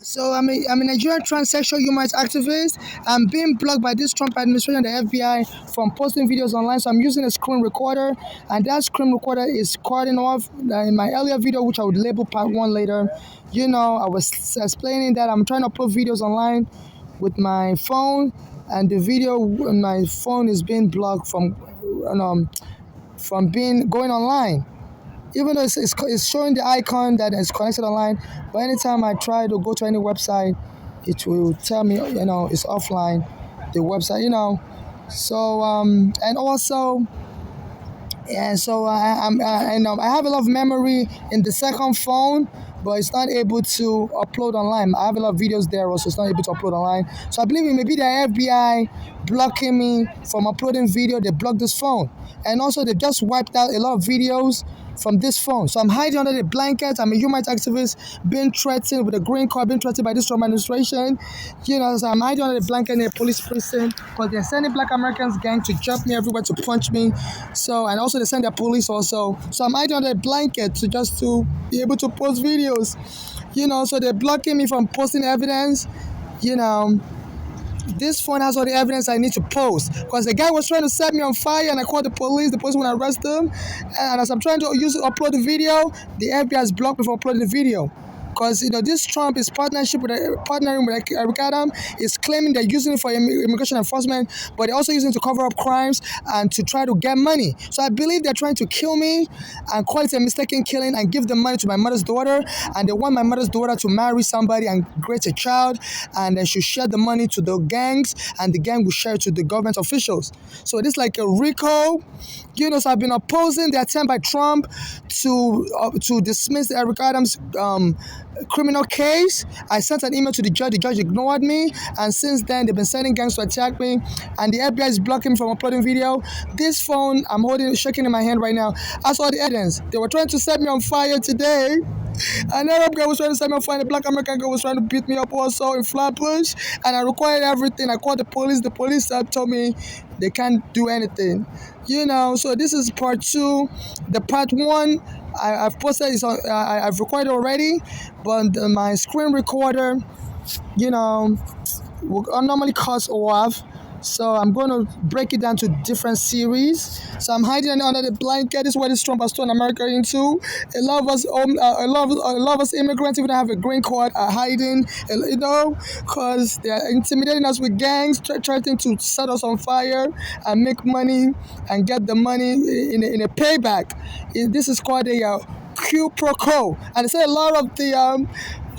So I'm a Nigerian transsexual human rights activist. I'm being blocked by this Trump administration and the FBI from posting videos online. So I'm using a screen recorder, and that screen recorder is cutting off in my earlier video, which I would label part one later. I was explaining that I'm trying to upload videos online with my phone, and the video on my phone is being blocked from being going online, even though it's showing the icon that is connected online. But anytime I try to go to any website, it will tell me, it's offline, the website, So and also, and so I have a lot of memory in the second phone, but it's not able to upload online. I have a lot of videos there also, it's not able to upload online. So I believe it may be the FBI blocking me from uploading video. They blocked this phone. And also they just wiped out a lot of videos from this phone. So I'm hiding under the blanket. I'm a human rights activist being threatened with a green card, being threatened by this Trump administration. So I'm hiding under the blanket in a police prison because they're sending Black Americans gang to jump me everywhere, to punch me. So, and also they send their police also. So I'm hiding under the blanket to be able to post videos. So they're blocking me from posting evidence. You know, this phone has all the evidence I need to post, because the guy was trying to set me on fire and I called the police went to arrest him, and as I'm trying to upload the video, the FBI has blocked me from uploading the video. Because this Trump is partnering with Eric Adam, is claiming they're using it for immigration enforcement, but they're also using it to cover up crimes and to try to get money. So I believe they're trying to kill me and call it a mistaken killing and give the money to my mother's daughter, and they want my mother's daughter to marry somebody and create a child, and they should share the money to the gangs, and the gang will share it to the government officials. So this is like a RICO. So I've been opposing the attempt by Trump to dismiss Eric Adams' criminal case. I sent an email to the judge. The judge ignored me, and since then they've been sending gangs to attack me, and the FBI is blocking me from uploading video. This phone I'm holding, shaking in my hand right now, has all the evidence. They were trying to set me on fire today. An Arab guy was trying to set me on fire. A Black American guy was trying to beat me up also in Flatbush, and I required everything. I called the police. The police told me they can't do anything. So this is part two. The part one I've posted is I've recorded already, but my screen recorder, will normally cuts off. So I'm going to break it down to different series. So I'm hiding under the blanket. This is what this Trump has turned America into. A lot of us, immigrants, even though have a green card, are hiding. Because they're intimidating us with gangs, trying to set us on fire and make money and get the money in a payback. This is called a Quid Pro Quo, and they say a lot of the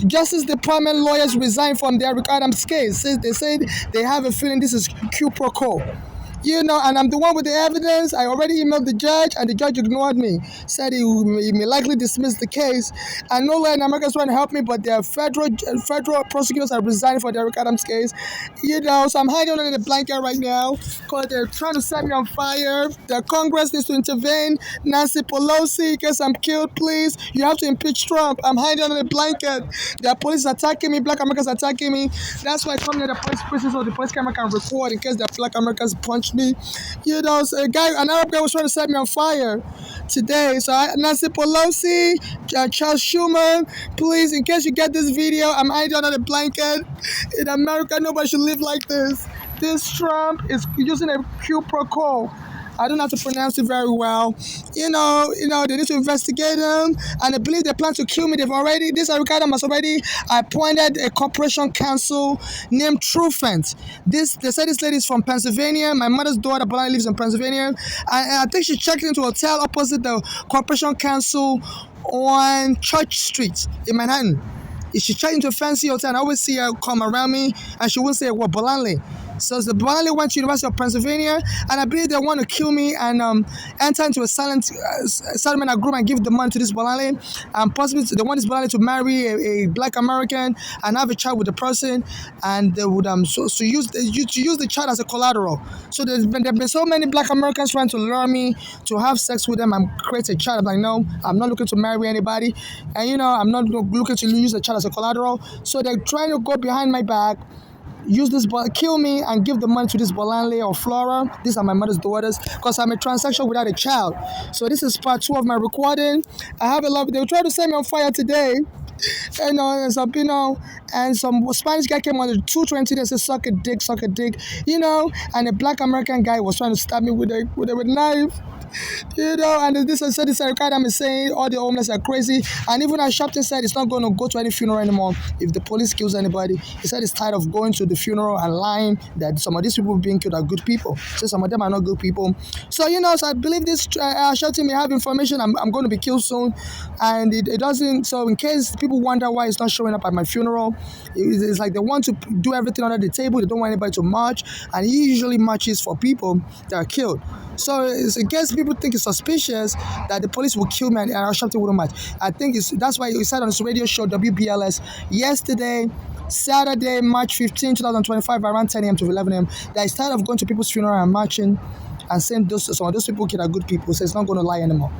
Justice Department lawyers resigned from the Eric Adams case. They said they have a feeling this is Quid Pro Quo. And I'm the one with the evidence. I already emailed the judge, and the judge ignored me. Said he may likely dismiss the case. And no lawyer in America is trying to help me, but the federal prosecutors are resigning for the Eric Adams case. So I'm hiding under the blanket right now because they're trying to set me on fire. The Congress needs to intervene. Nancy Pelosi, in case I'm killed, please. You have to impeach Trump. I'm hiding under the blanket. The police is attacking me. Black Americans are attacking me. That's why I come near the police prison so the police camera can record in case the Black Americans punch me. So an Arab guy was trying to set me on fire today. So Nancy Pelosi, Charles Schumer, please, in case you get this video, I'm hiding under the blanket. In America, nobody should live like this. This Trump is using a Quid Pro Quo. I don't know how to pronounce it very well. They need to investigate him, and I believe they plan to kill me. This Eric Adams has already appointed a corporation counsel named Trufant. They said this lady is from Pennsylvania. My mother's daughter, Bolani, lives in Pennsylvania, and I think she checked into a hotel opposite the corporation counsel on Church Street in Manhattan. If she checked into a fancy hotel, and I always see her come around me, and she wouldn't say a word, Bolanle. So the Bolanle went to University of Pennsylvania, and I believe they want to kill me and enter into a settlement agreement and give the money to this Bolanle, and possibly they want this Bolanle to marry a Black American and have a child with the person, and they would use the child as a collateral. So there've been so many Black Americans trying to lure me to have sex with them and create a child. I'm like, no, I'm not looking to marry anybody, and I'm not looking to use the child as a collateral. So they're trying to go behind my back, kill me and give the money to this Bolanle or Flora. These are my mother's daughters, because I'm a transsexual without a child. So this is part two of my recording. I have a lot. They will try to set me on fire today. and and some Spanish guy came on the 220. They said, suck a dick, and a black American guy was trying to stab me with a knife. And this I said this Adam is saying all the homeless are crazy, and even our Shopton said it's not going to go to any funeral anymore if the police kills anybody. He said he's tired of going to the funeral and lying that some of these people being killed are good people. So some of them are not good people. So so I believe this Shopton may have information. I'm going to be killed soon, and it doesn't. So in case people wonder why it's not showing up at my funeral, it's like they want to do everything under the table. They don't want anybody to march, and he usually marches for people that are killed. So it's in case people think it's suspicious that the police will kill me and our Shopton wouldn't match. I think that's why he said on his radio show WBLS yesterday, Saturday, March 15, 2025, around 10 a.m. to 11 a.m. that instead of going to people's funeral and marching and saying some of those people are good people, so it's not going to lie anymore.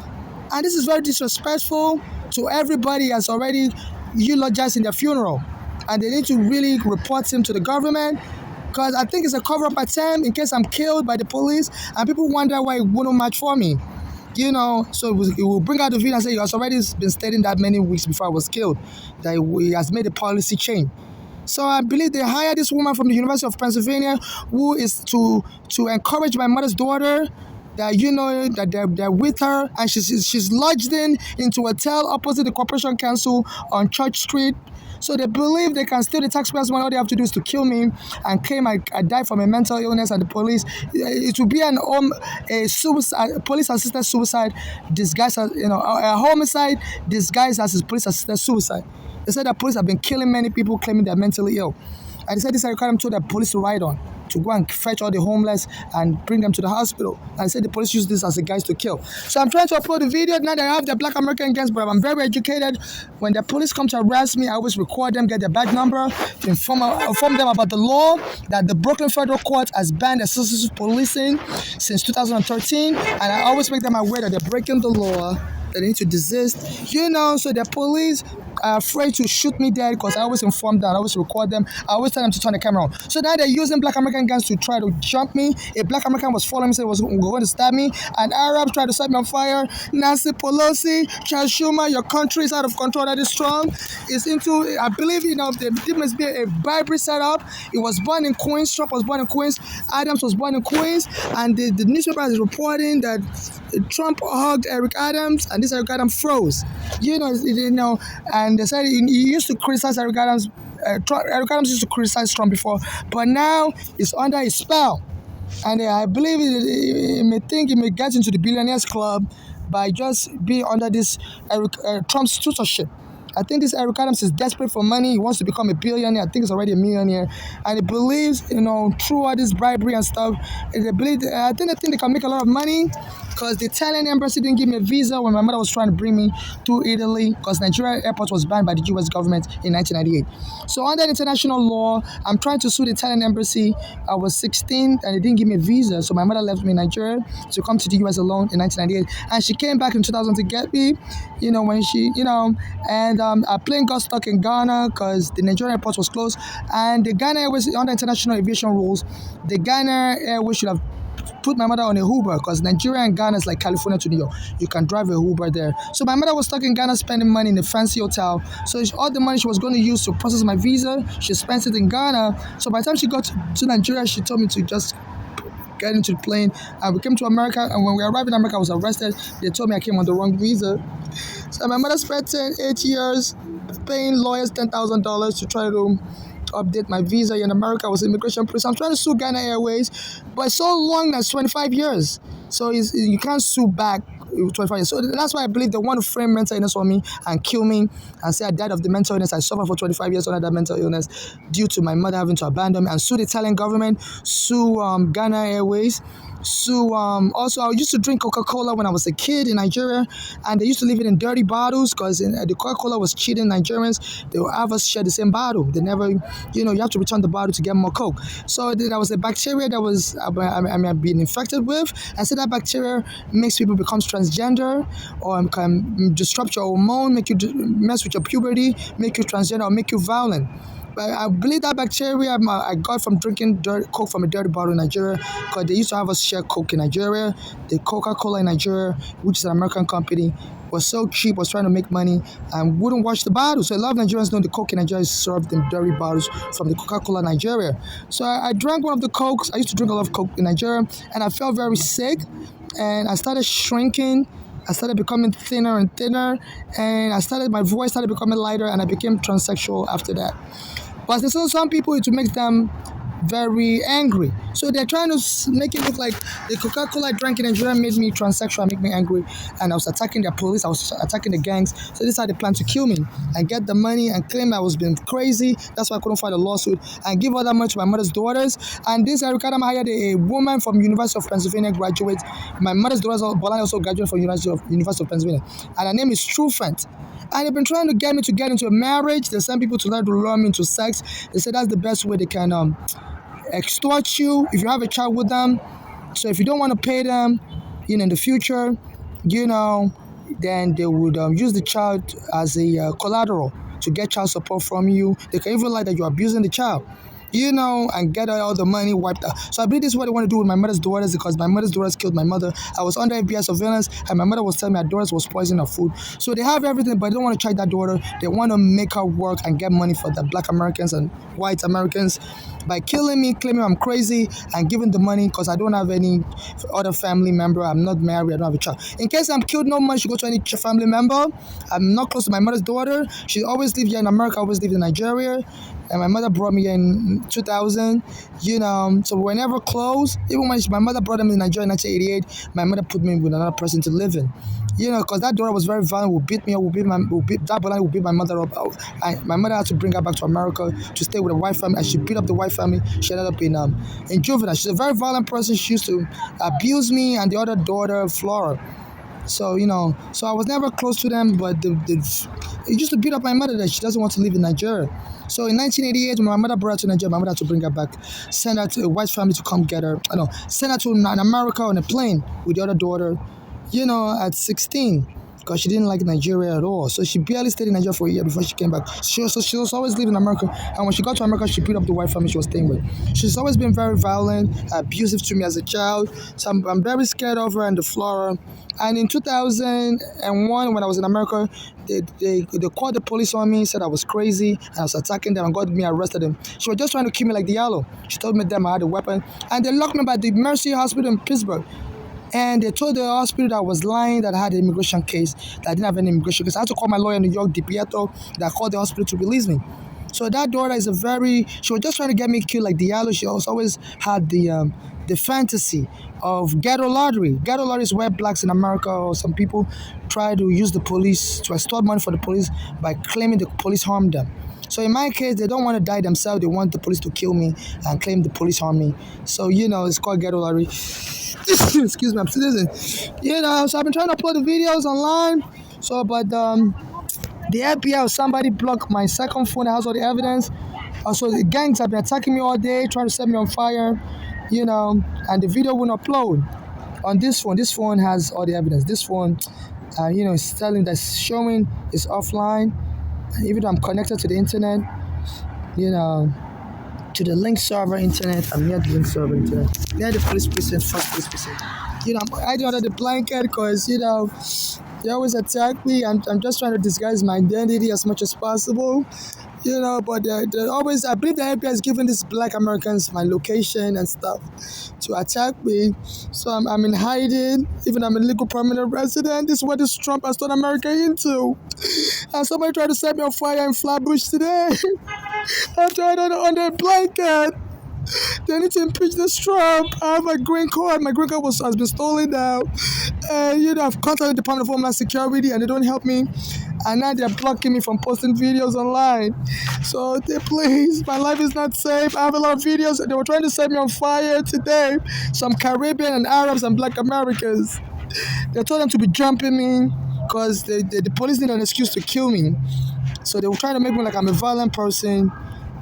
And this is very disrespectful to everybody that's already eulogized in their funeral. And they need to really report him to the government, because I think it's a cover-up attempt in case I'm killed by the police and people wonder why it wouldn't match for me. So it will bring out the video and say, he has already been stating that many weeks before I was killed, that he has made a policy change. So I believe they hired this woman from the University of Pennsylvania who is to encourage my mother's daughter, that that they're with her, and she's lodged into a hotel opposite the Corporation Council on Church Street. So they believe they can steal the taxpayers' money. All they have to do is to kill me and claim I died from a mental illness, and the police. It will be a suicide, police-assisted suicide disguised as a homicide disguised as a police-assisted suicide. They said that police have been killing many people claiming they're mentally ill. And they said this required them told the police to ride on, to go and fetch all the homeless and bring them to the hospital. And they said the police used this as a guise to kill. So I'm trying to upload the video. Now that I have the black American gangs, but I'm very educated. When the police come to arrest me, I always record them, get their badge number, to inform them about the law that the Brooklyn Federal Court has banned excessive policing since 2013. And I always make them aware that they're breaking the law, that they need to desist. So the police are afraid to shoot me dead because I always inform them, I always record them, I always tell them to turn the camera on. So now they're using black American guns to try to jump me. A black American was following me, said he was going to stab me. An Arab tried to set me on fire. Nancy Pelosi, Charles Schumer, your country is out of control, that is strong. It's into, I believe, there must be a bribery set up. It was born in Queens, Trump was born in Queens, Adams was born in Queens, and the newspaper is reporting that Trump hugged Eric Adams, and this Eric Adams froze. And they said he used to criticize Eric Adams. Eric Adams used to criticize Trump before, but now he's under his spell. And I believe he may get into the billionaires club by just being under this Trump's tutorship. I think this Eric Adams is desperate for money. He wants to become a billionaire. I think he's already a millionaire. And he believes, through all this bribery and stuff, I think they can make a lot of money, because the Italian embassy didn't give me a visa when my mother was trying to bring me to Italy, because Nigeria airport was banned by the US government in 1998. So under international law, I'm trying to sue the Italian embassy. I was 16 and they didn't give me a visa. So my mother left me in Nigeria to come to the US alone in 1998. And she came back in 2000 to get me, when she, and our plane got stuck in Ghana because the Nigerian airport was closed. And the Ghana Airways, under international aviation rules, the Ghana Airways should have put my mother on a Uber, because Nigeria and Ghana is like California to New York. You can drive a Uber there. So my mother was stuck in Ghana spending money in a fancy hotel. So all the money she was going to use to process my visa, she spent it in Ghana. So by the time she got to Nigeria, she told me to just get into the plane. And we came to America, and when we arrived in America, I was arrested. They told me I came on the wrong visa. So my mother spent 8 years paying lawyers $10,000 to try to update my visa in America. I was immigration police. I'm trying to sue Ghana Airways, but it's so long, that's 25 years. So you can't sue back 25 years. So that's why I believe they want to frame mental illness on me and kill me and say I died of the mental illness. I suffered for 25 years under that mental illness due to my mother having to abandon me, and sue the Italian government, sue Ghana Airways. So also, I used to drink Coca-Cola when I was a kid in Nigeria, and they used to leave it in dirty bottles because the Coca-Cola was cheating Nigerians. They would have us share the same bottle. They never, you have to return the bottle to get more Coke. So there was a bacteria that was I've been infected with, and so that bacteria makes people become transgender, or can disrupt your hormone, make you mess with your puberty, make you transgender, or make you violent. But I believe that bacteria I got from drinking Coke from a dirty bottle in Nigeria, because they used to have us share Coke in Nigeria. The Coca-Cola in Nigeria, which is an American company, was so cheap, was trying to make money, and wouldn't wash the bottles. So a lot of Nigerians know the Coke in Nigeria is served in dirty bottles from the Coca-Cola Nigeria. So I drank one of the Cokes. I used to drink a lot of Coke in Nigeria, and I felt very sick, and I started shrinking. I started becoming thinner and thinner, and my voice started becoming lighter, and I became transsexual after that. But there's also some people, it makes them very angry. So they're trying to make it look like the Coca-Cola I drank in Nigeria made me transsexual, make me angry, and I was attacking the police, I was attacking the gangs. So this is how they plan to kill me and get the money and claim I was being crazy. That's why I couldn't file a lawsuit and give all that money to my mother's daughters. And this Erica hired a woman from University of Pennsylvania graduate. My mother's daughters, Bolani, also graduated from University of Pennsylvania, and her name is Trufant. And they've been trying to get me to get into a marriage. They send people to try to lure me into sex. They say that's the best way they can extort you if you have a child with them. So if you don't want to pay them, in the future, then they would use the child as a collateral to get child support from you. They can even lie that you're abusing the child, and get all the money wiped out. So I believe this is what they want to do with my mother's daughters, because my mother's daughters killed my mother. I was under FBI surveillance, and my mother was telling me her daughters was poisoning her food. So they have everything, but they don't want to charge that daughter. They want to make her work and get money for the Black Americans and white Americans by killing me, claiming I'm crazy, and giving the money because I don't have any other family member. I'm not married. I don't have a child. In case I'm killed, no money should go to any family member. I'm not close to my mother's daughter. She always lived here in America, always lived in Nigeria. And my mother brought me here in 2000, so we're never close. Even when my mother brought me in Nigeria in 1988, my mother put me with another person to live in. Because that daughter was very violent, would beat me up, would beat my mother up. My mother had to bring her back to America to stay with a white family, and she beat up the white family. She ended up in juvenile. She's a very violent person. She used to abuse me and the other daughter, Flora. So, so I was never close to them, but it used to beat up my mother that she doesn't want to live in Nigeria. So in 1988, when my mother brought her to Nigeria, my mother had to bring her back, send her to a white family to come get her. Send her to America on a plane with the other daughter, at 16, because she didn't like Nigeria at all. So she barely stayed in Nigeria for a year before she came back. She was always living in America, and when she got to America, she beat up the white family she was staying with. She's always been very violent, abusive to me as a child. So I'm very scared of her and the Flora. And in 2001, when I was in America, they called the police on me, said I was crazy, and I was attacking them, and got me arrested them. She was just trying to kill me like Diallo. She told me them I had a weapon, and they locked me by the Mercy Hospital in Pittsburgh. And they told the hospital that I was lying, that I had an immigration case, that I didn't have any immigration case. I had to call my lawyer in New York, DiPietro, that called the hospital to release me. So that daughter is she was just trying to get me killed like Diallo. She always had the fantasy of ghetto lottery. Ghetto lottery is where blacks in America or some people try to use the police to extort money for the police by claiming the police harmed them. So in my case, they don't want to die themselves. They want the police to kill me and claim the police harmed me. So, it's called ghetto lottery. Excuse me, I'm sneezing. So I've been trying to upload the videos online. So, but the FBI or somebody blocked my second phone that has all the evidence. So the gangs have been attacking me all day, trying to set me on fire, and the video won't upload on this phone. This phone has all the evidence. This phone, it's showing it's offline. And even though I'm connected to the internet, to the link server internet, I'm near the link server internet, near the police precinct, first police precinct. I'm hiding under the blanket because, they always attack me. I'm just trying to disguise my identity as much as possible. But they always, I believe the FBI has given these Black Americans my location and stuff to attack me. So I'm in hiding, even I'm a legal permanent resident. This is what this Trump has turned America into. And somebody tried to set me on fire in Flatbush today. I'm trying under a blanket. They need to impeach this Trump. I have my green card. My green card has been stolen now. And, I've contacted the Department of Homeland Security and they don't help me. And now they're blocking me from posting videos online. So please, my life is not safe. I have a lot of videos. They were trying to set me on fire today. Some Caribbean and Arabs and Black Americans. They told them to be jumping me because the police need an excuse to kill me. So they were trying to make me like I'm a violent person,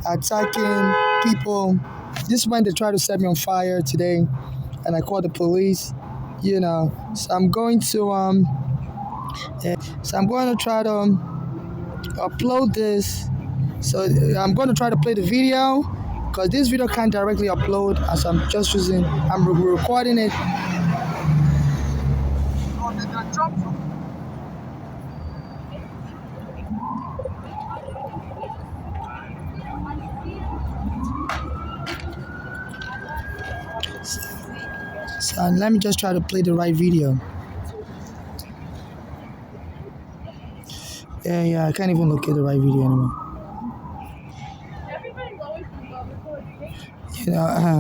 attacking people. This is when they tried to set me on fire today, and I called the police. So I'm going to try to upload this. So I'm going to try to play the video because this video can't directly upload as I'm recording it. And let me just try to play the right video. Yeah, I can't even locate the right video anymore.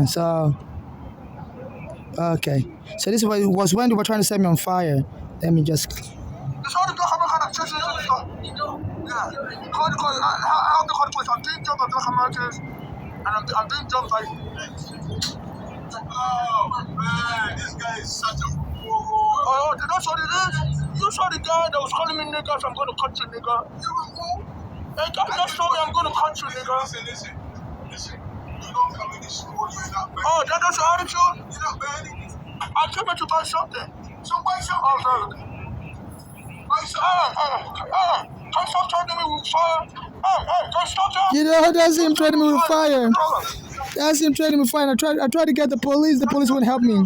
So okay. So this was when they were trying to set me on fire. Let me just. Yeah. I'm doing jobs like. Oh man, this guy is such a fool. Oh, that's what it is. You saw the guy that was calling me nigga, so I'm gonna cut you, nigga. You were cool. Hey, just told me I'm gonna cut you, nigga. Listen. You don't come in this store, you're not bad. Oh, that's your attitude? You're not bad. I came here to buy something. So buy something. Oh, sorry. Buy something. Can you stop threatening me with fire? Can you stop that? You know, that's him threatening me with fire. That's him threatening me with fire. I tried to get the police wouldn't help me.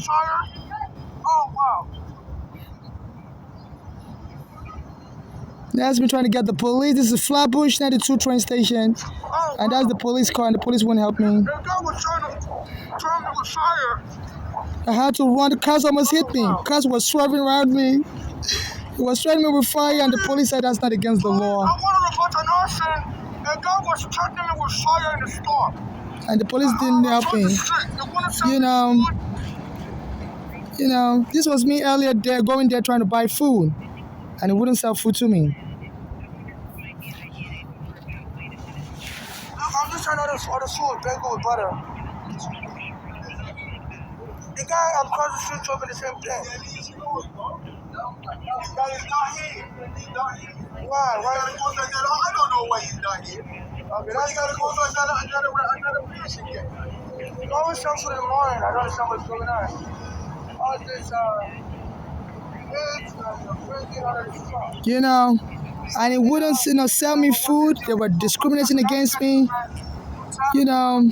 Oh, wow. That's me trying to get the police. This is Flatbush 92 train station. Oh, and that's the police car, and the police wouldn't help me. The guy was trying to threaten me with fire. I had to run. The cars almost hit me. Cars were swerving around me. He was threatening me with fire, and the police said that's not against the law. I want to report an arson. A guy was threatening me with fire in the store. And the police didn't help me. You know, this was me earlier there, going there trying to buy food, and it wouldn't sell food to me. I'm just trying to order food, bagel with butter. The guy across the street told me the same thing. That is not here. Why? I don't know why he's not here. Okay, that's gotta go to another place again. You always come for the morning. I don't understand what's going on. All this, you know, and it wouldn't, sell me food. They were discriminating against me. You know.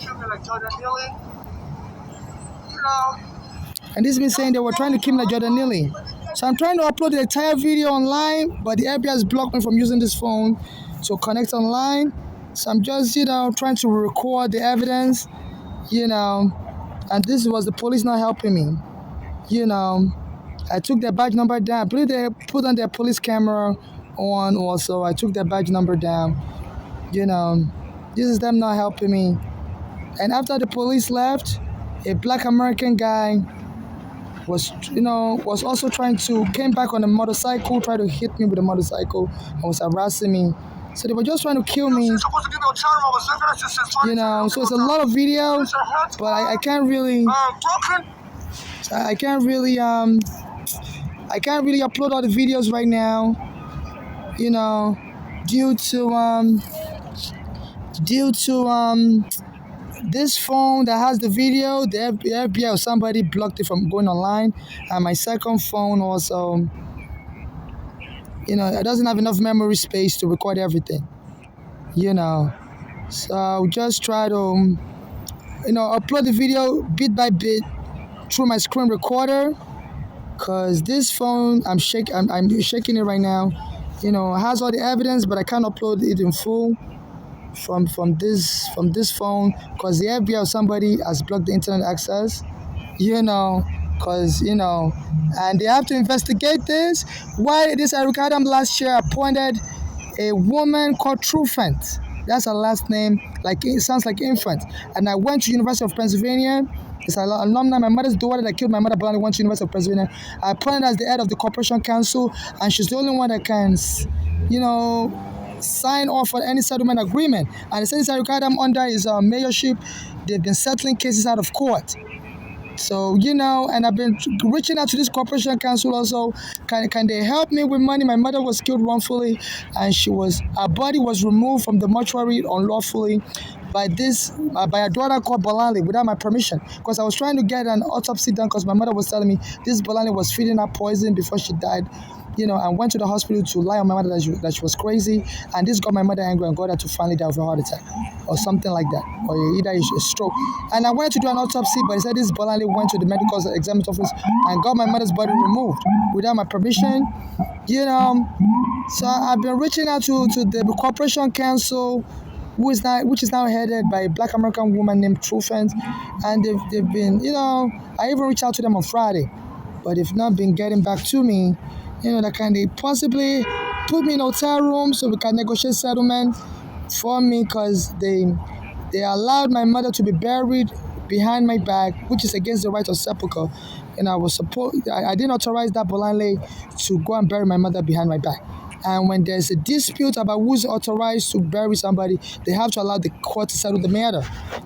And this is me saying they were trying to kill me like Jordan Neely. So I'm trying to upload the entire video online, but the FBI has blocked me from using this phone to connect online. So I'm just, trying to record the evidence, and this was the police not helping me. I took their badge number down. I believe they put on their police camera on also. I took their badge number down. This is them not helping me. And after the police left, a black American guy was also came back on a motorcycle, tried to hit me with a motorcycle, and was harassing me. So they were just trying to kill me. So it's a lot of videos, but I can't really upload all the videos right now, due to this phone that has the video, the FBI or somebody blocked it from going online, and my second phone also, it doesn't have enough memory space to record everything, So I'll just try to, upload the video bit by bit through my screen recorder, cause this phone I'm shaking it right now, it has all the evidence, but I can't upload it in full from this phone, because the FBI or somebody has blocked the internet access, and they have to investigate this. Why this Eric Adam last year appointed a woman called Trufant. That's her last name. It sounds like infant. And I went to University of Pennsylvania. It's an alumni. My mother's daughter that killed my mother Blondie went to University of Pennsylvania. I appointed as the head of the Corporation Council, and she's the only one that can, sign off on any settlement agreement. And since Eric Adam under his mayorship, they've been settling cases out of court. So, and I've been reaching out to this Corporation Council also. Can they help me with money? My mother was killed wrongfully, and her body was removed from the mortuary unlawfully by a daughter called Bolali without my permission, because I was trying to get an autopsy done, because my mother was telling me this Bolali was feeding her poison before she died. And went to the hospital to lie on my mother that she was crazy, and this got my mother angry and got her to finally die of a heart attack or something like that, or either a stroke. And I went to do an autopsy, but he said this Bolali went to the medical examiner's office and got my mother's body removed without my permission. So I've been reaching out to the Corporation Council, which is now headed by a Black American woman named Truthens, and they've been, I even reached out to them on Friday, but they've not been getting back to me. That can they possibly put me in a hotel room so we can negotiate settlement for me, because they allowed my mother to be buried behind my back, which is against the right of sepulchre. And I didn't authorize that blindly to go and bury my mother behind my back. And when there's a dispute about who's authorized to bury somebody, they have to allow the court to settle the matter.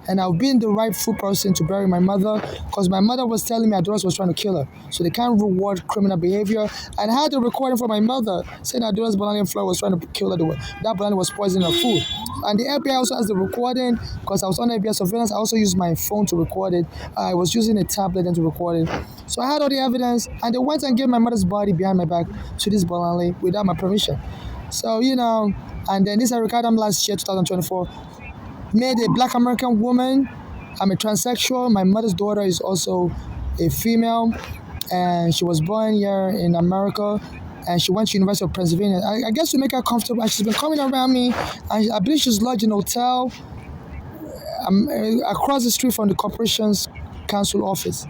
And I've been the rightful person to bury my mother, because my mother was telling me Adonis was trying to kill her. So they can't reward criminal behavior. And I had the recording from my mother saying Adonis Bolani Floyd was trying to kill her. That Bolani was poisoning her food. And the FBI also has the recording, because I was on FBI surveillance. I also used my phone to record it. I was using a tablet then to record it. So I had all the evidence, and they went and gave my mother's body behind my back to this Bolani without my permission. So, and then this Eric Adam last year, 2024, made a Black American woman. I'm a transsexual. My mother's daughter is also a female, and she was born here in America, and she went to University of Pennsylvania. I guess to make her comfortable, and she's been coming around me, and I believe she's lodged in a hotel across the street from the Corporation's Council office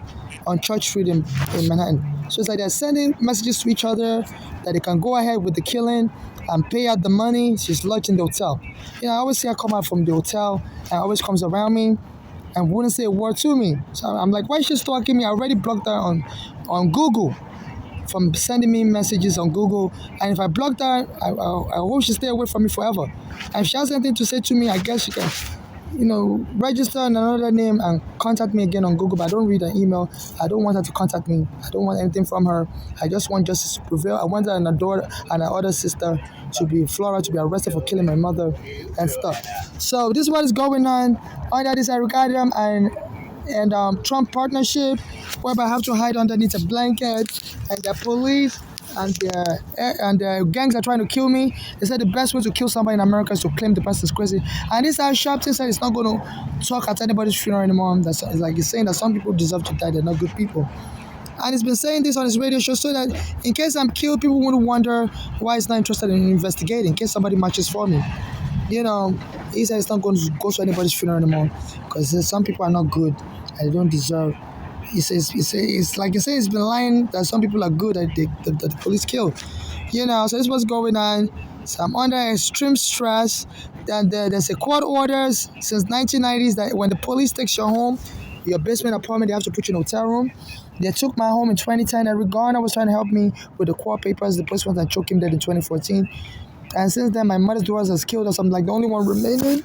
on Church Street in Manhattan. So it's like they're sending messages to each other that they can go ahead with the killing and pay out the money. She's lodged in the hotel. I always see her come out from the hotel, and always comes around me and wouldn't say a word to me. So I'm like, why is she stalking me? I already blocked her on Google from sending me messages on Google. And if I blocked her, I hope she stay away from me forever. And if she has anything to say to me, I guess she can register in another name and contact me again on Google, but I don't read her email. I don't want her to contact me. I don't want anything from her. I just want justice to prevail. I want her and her daughter and her other sister Flora, to be arrested for killing my mother and stuff. So this is what is going on under this Eric Adam and Trump partnership, whereby I have to hide underneath a blanket, and the police and the gangs are trying to kill me. They said the best way to kill somebody in America is to claim the person's crazy. And this Sharpton said it's not going to talk at anybody's funeral anymore. It's like he's saying that some people deserve to die, they're not good people. And he's been saying this on his radio show so that in case I'm killed, people wouldn't wonder why he's not interested in investigating, in case somebody matches for me. He said it's not going to go to anybody's funeral anymore, because some people are not good and they don't deserve. He says it's like he's been lying that some people are good that the police killed. So this is what's going on. So I'm under extreme stress. And there's a court orders since 1990s that when the police takes your home, your basement apartment, they have to put you in a hotel room. They took my home in 2010. Eric Garner was trying to help me with the court papers. The police went and choked him dead in 2014. And since then, my mother's daughter has killed us. I'm like the only one remaining.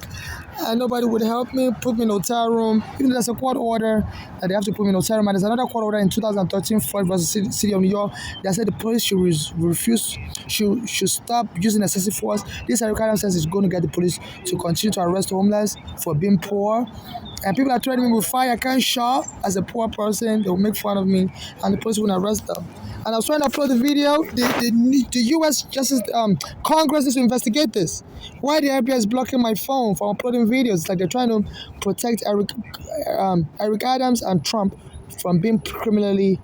And nobody would help me, put me in a hotel room. Even though there's a court order that they have to put me in a hotel room. And there's another court order in 2013, Floyd versus City of New York, that said the police should stop using excessive force. This Eric Adams says is going to get the police to continue to arrest homeless for being poor. And people are threatening me with fire. I can't shop as a poor person. They'll make fun of me, and the police will arrest them. And I was trying to upload the video. The U.S. Justice Congress needs to investigate this. Why the FBI is blocking my phone from uploading videos? It's like they're trying to protect Eric Adams and Trump from being criminally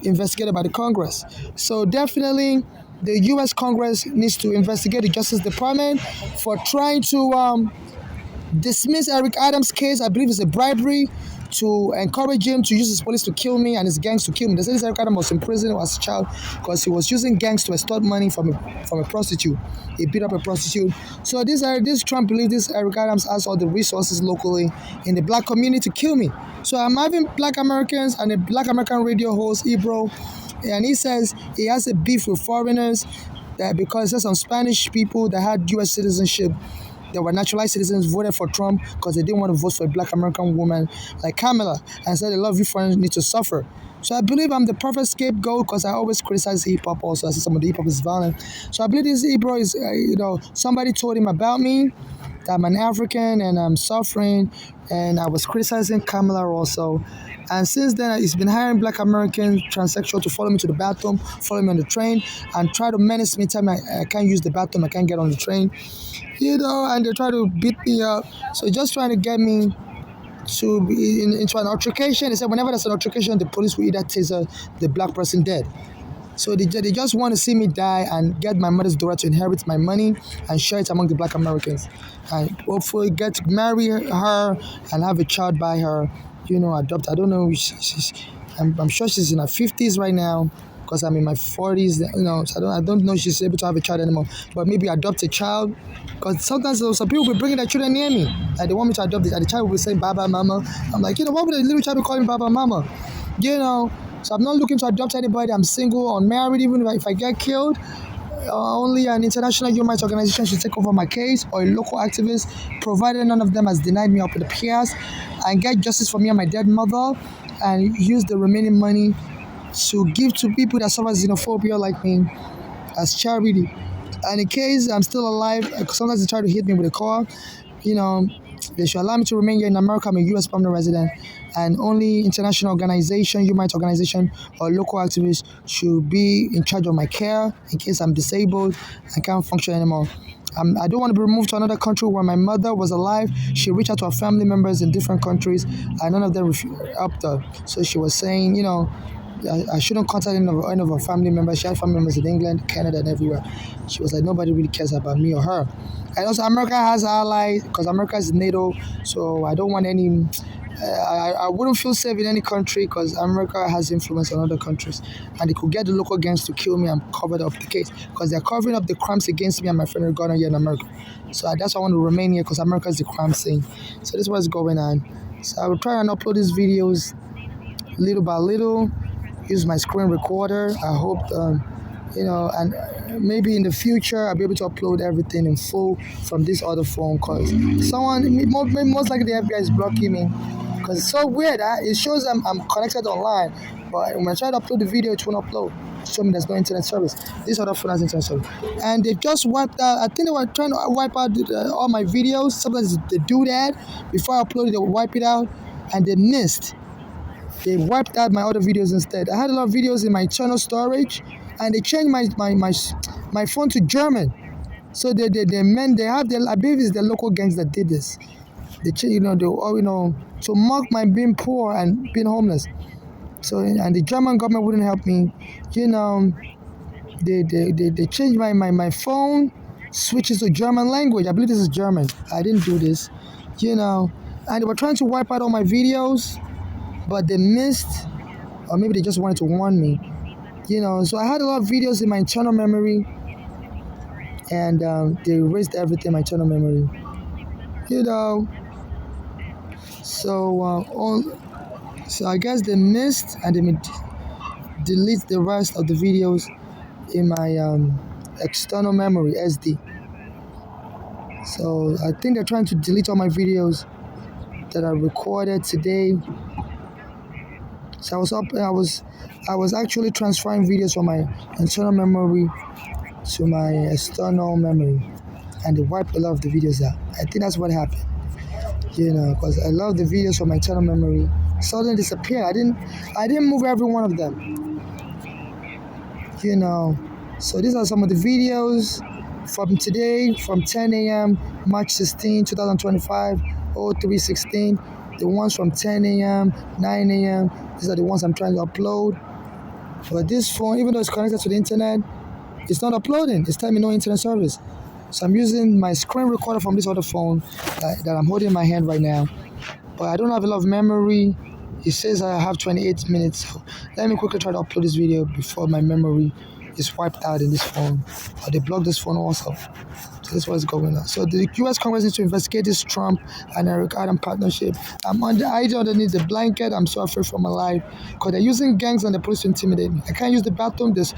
investigated by the Congress. So definitely, the U.S. Congress needs to investigate the Justice Department for trying to dismiss Eric Adams' case. I believe it's a bribery to encourage him to use his police to kill me and his gangs to kill me. They said this Eric Adams was in prison as a child because he was using gangs to extort money from a prostitute. He beat up a prostitute. So this Trump believes this Eric Adams has all the resources locally in the black community to kill me. So I'm having black Americans and a black American radio host, Ebro, and he says he has a beef with foreigners because there's some Spanish people that had U.S. citizenship that were naturalized citizens voted for Trump because they didn't want to vote for a black American woman like Kamala, and said a lot of you foreigners need to suffer. So I believe I'm the perfect scapegoat because I always criticize hip-hop also. I say some of the hip-hop is violent. So I believe this Ebro is, somebody told him about me, that I'm an African and I'm suffering, and I was criticizing Kamala also. And since then, he's been hiring black American transsexual to follow me to the bathroom, follow me on the train, and try to menace me, tell me I can't use the bathroom, I can't get on the train, and they try to beat me up. So just trying to get me to into an altercation. They said whenever there's an altercation, the police will either taser the black person dead. So they just want to see me die and get my mother's daughter to inherit my money and share it among the Black Americans, and hopefully get to marry her and have a child by her. Adopt. I don't know. I'm sure she's in her 50s right now, because I'm in my 40s. So I don't know if she's able to have a child anymore. But maybe adopt a child, because sometimes some people will be bringing their children near me, and they want me to adopt it, and the child will be saying Baba Mama. I'm like, why would a little child be calling Baba Mama? So I'm not looking to adopt anybody. I'm single, unmarried. Even if I get killed, only an international human rights organization should take over my case, or a local activist, provided none of them has denied me up to the peers, and get justice for me and my dead mother, and use the remaining money to give to people that suffer xenophobia like me as charity. And in case I'm still alive, sometimes they try to hit me with a car, they should allow me to remain here in America. I'm a U.S. permanent resident, and only international organization, human rights organization, or local activists should be in charge of my care in case I'm disabled and can't function anymore. I don't want to be removed to another country where my mother was alive. She reached out to her family members in different countries, and none of them helped her. So she was saying, I shouldn't contact any of her family members. She had family members in England, Canada, and everywhere. She was like, nobody really cares about me or her. And also, America has allies, because America is NATO, so I don't want any. I wouldn't feel safe in any country, because America has influence on other countries, and they could get the local gangs to kill me and cover up the case, because they're covering up the crimes against me and my friend Ghana here in America. So that's why I want to remain here, because America is the crime scene. So this is what's going on. So I will try and upload these videos little by little. Use my screen recorder. I hope, and maybe in the future I'll be able to upload everything in full from this other phone, because most likely the FBI is blocking me, because it's so weird. It shows I'm connected online, but when I try to upload the video, it won't upload. Show me there's no internet service. This other phone has internet service, and they just wiped out. I think they were trying to wipe out all my videos. Sometimes they do that before I upload it. They wipe it out, and they missed. They wiped out my other videos instead. I had a lot of videos in my internal storage, and they changed my phone to German. So they have I believe it's the local gangs that did this. They changed, to mock my being poor and being homeless. So, and the German government wouldn't help me. They changed my phone, switches to German language. I believe this is German. I didn't do this. And they were trying to wipe out all my videos, but they missed, or maybe they just wanted to warn me, So I had a lot of videos in my internal memory, and they erased everything in my internal memory, So I guess they missed, and they delete the rest of the videos in my external memory, SD. So I think they're trying to delete all my videos that I recorded today. So I was actually transferring videos from my internal memory to my external memory, and they wiped a lot of the videos out. I think that's what happened, because a lot of the videos from my internal memory suddenly disappeared. I didn't move every one of them, So these are some of the videos from today, from 10 a.m. March 16, 2025, 03:16. The ones from 10 a.m., 9 a.m., these are the ones I'm trying to upload. But this phone, even though it's connected to the internet, it's not uploading. It's telling me no internet service. So I'm using my screen recorder from this other phone that I'm holding in my hand right now. But I don't have a lot of memory. It says I have 28 minutes. So let me quickly try to upload this video before my memory is wiped out in this phone. Or they block this phone also. So that's what's going on. So the U.S. Congress needs to investigate this Trump and Eric Adams partnership. I'm underneath the blanket. I'm so afraid for my life, because they're using gangs and the police to intimidate me. I can't use the bathroom. There's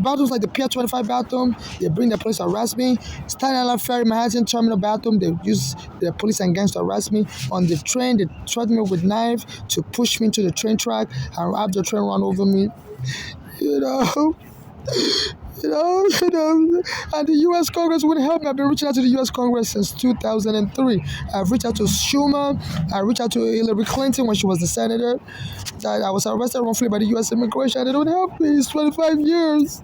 bathrooms like the Pier 25 bathroom. They bring the police to arrest me. Staten Island Ferry, Manhattan Terminal bathroom. They use the police and gangs to arrest me. On the train, they threaten me with knife to push me into the train track and have the train run over me. And the U.S. Congress wouldn't help me. I've been reaching out to the U.S. Congress since 2003. I've reached out to Schumer. I reached out to Hillary Clinton when she was the senator. That I was arrested wrongfully by the U.S. immigration. They don't help me. It's 25 years.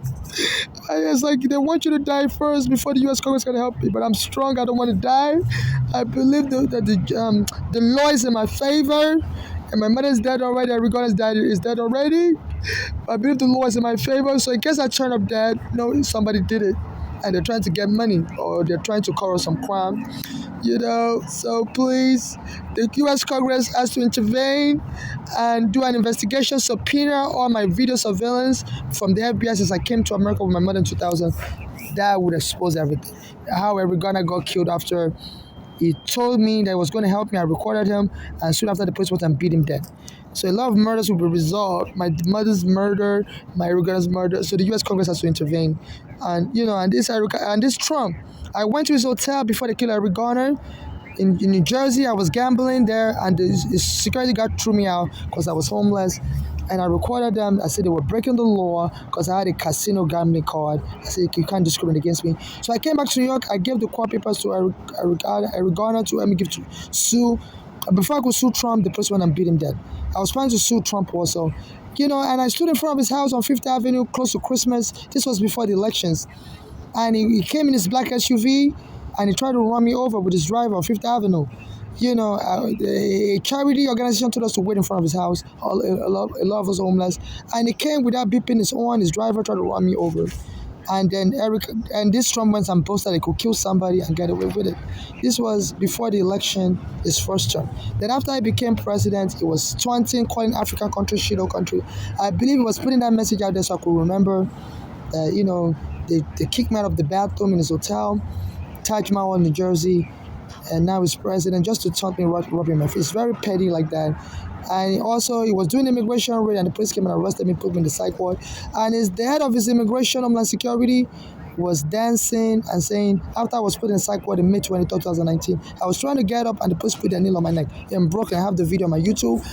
It's like they want you to die first before the U.S. Congress can help me. But I'm strong. I don't want to die. I believe that the law is in my favor. And my mother's dead already. Every gun is dead already. I believe the law is in my favor. So in case I turn up dead, no, somebody did it. And they're trying to get money or they're trying to cover some crime, So please, the U.S. Congress has to intervene and do an investigation, subpoena all my video surveillance from the FBI since I came to America with my mother in 2000. That would expose everything. How every Ghana got killed after he told me that he was going to help me. I recorded him, and soon after the police went and beat him dead. So a lot of murders will be resolved. My mother's murder, my Erica's murder. So the U.S. Congress has to intervene, and this Trump. I went to his hotel before they killed Eric Garner. In New Jersey, I was gambling there, and the security guard threw me out because I was homeless. And I recorded them. I said they were breaking the law because I had a casino gambling card. I said you can't discriminate against me. So I came back to New York. I gave the court papers to Eric Garner to let me give to sue. Before I could sue Trump, the police went and beat him dead. I was planning to sue Trump also. And I stood in front of his house on Fifth Avenue close to Christmas. This was before the elections. And he came in his black SUV and he tried to run me over with his driver on Fifth Avenue. A charity organization told us to wait in front of his house. A lot of us homeless. And he came without beeping his horn. His driver tried to run me over. And then this Trump went and posted he could kill somebody and get away with it. This was before the election, his first term. Then after he became president, he was taunting, calling African countries shithole country. I believe he was putting that message out there so I could remember they kicked me out of the bathroom in his hotel, Taj Mahal, New Jersey, and now he's president just to taunt me, rubbing my face. Very petty like that. And also, he was doing immigration raid, and the police came and arrested me, put me in the psych ward. And the head of his immigration, Homeland Security, was dancing and saying, after I was put in the psych ward in May 23, 2019, I was trying to get up, and the police put their nail on my neck. I'm broken. I have the video on my YouTube.